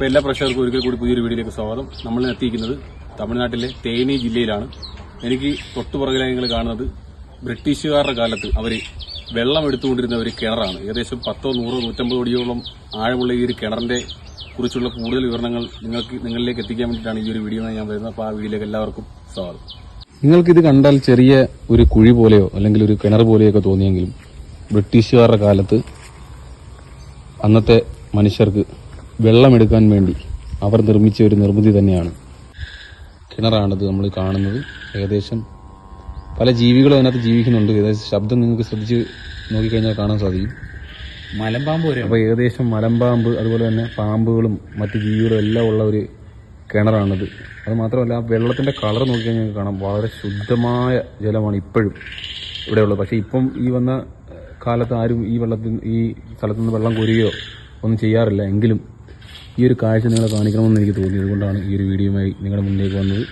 എല്ലാ പ്രേക്ഷകർക്കും ഒരിക്കൽ കൂടി പുതിയൊരു വീഡിയോയിലേക്ക് സ്വാഗതം. നമ്മൾ എത്തിയിരിക്കുന്നത് തമിഴ്നാട്ടിലെ തേനി ജില്ലയിലാണ്. എനിക്ക് തൊട്ടുപുറകിലായി നിങ്ങൾ കാണുന്നത് ബ്രിട്ടീഷുകാരുടെ കാലത്ത് അവർ വെള്ളം എടുത്തുകൊണ്ടിരുന്ന ഒരു കിണറാണ്. ഏകദേശം 10, 100, 150 അടിയോളം ആഴമുള്ള ഈ ഒരു കിണറിന്റെ കുറിച്ചുള്ള കൂടുതൽ വിവരണങ്ങൾ നിങ്ങളിലേക്ക് എത്തിക്കാൻ വേണ്ടിയിട്ടാണ് ഈ ഒരു വീഡിയോ ഞാൻ വരുന്നത്. അപ്പോൾ ആ വീഡിയോയിലേക്ക് എല്ലാവർക്കും സ്വാഗതം. നിങ്ങൾക്കിത് കണ്ടാൽ ചെറിയ ഒരു കുഴി പോലെയോ അല്ലെങ്കിൽ ഒരു കിണർ പോലെയൊക്കെ തോന്നിയെങ്കിലും ബ്രിട്ടീഷുകാരുടെ കാലത്ത് അന്നത്തെ മനുഷ്യർക്ക് വെള്ളമെടുക്കാൻ വേണ്ടി അവർ നിർമ്മിച്ച ഒരു നിർമ്മിതി തന്നെയാണ്. കിണറാണിത് നമ്മൾ കാണുന്നത്. ഏകദേശം പല ജീവികളും അതിനകത്ത് ജീവിക്കുന്നുണ്ട്. ഏകദേശം ശബ്ദം നിങ്ങൾക്ക് ശ്രദ്ധിച്ച് നോക്കിക്കഴിഞ്ഞാൽ കാണാൻ സാധിക്കും. മലമ്പാമ്പ് വരെ. അപ്പോൾ ഏകദേശം മലമ്പാമ്പ്, അതുപോലെ തന്നെ പാമ്പുകളും മറ്റ് ജീവികളും എല്ലാം ഉള്ള ഒരു കിണറാണിത്. അത് മാത്രമല്ല, വെള്ളത്തിന്റെ കളർ നോക്കിക്കഴിഞ്ഞാൽ കാണാം, വളരെ ശുദ്ധമായ ജലമാണ് ഇപ്പോഴും ഇവിടെ ഉള്ളത്. പക്ഷേ ഇപ്പം ഈ വന്ന കാലത്ത് ആരും ഈ സ്ഥലത്തു നിന്ന് വെള്ളം കോരുകയോ ഒന്നും ചെയ്യാറില്ല. എങ്കിലും ഈ ഒരു കാഴ്ച നിങ്ങളെ കാണിക്കണമെന്ന് എനിക്ക് തോന്നി. അതുകൊണ്ടാണ് ഈ ഒരു വീഡിയോയുമായി നിങ്ങളുടെ മുന്നിലേക്ക് വന്നത്.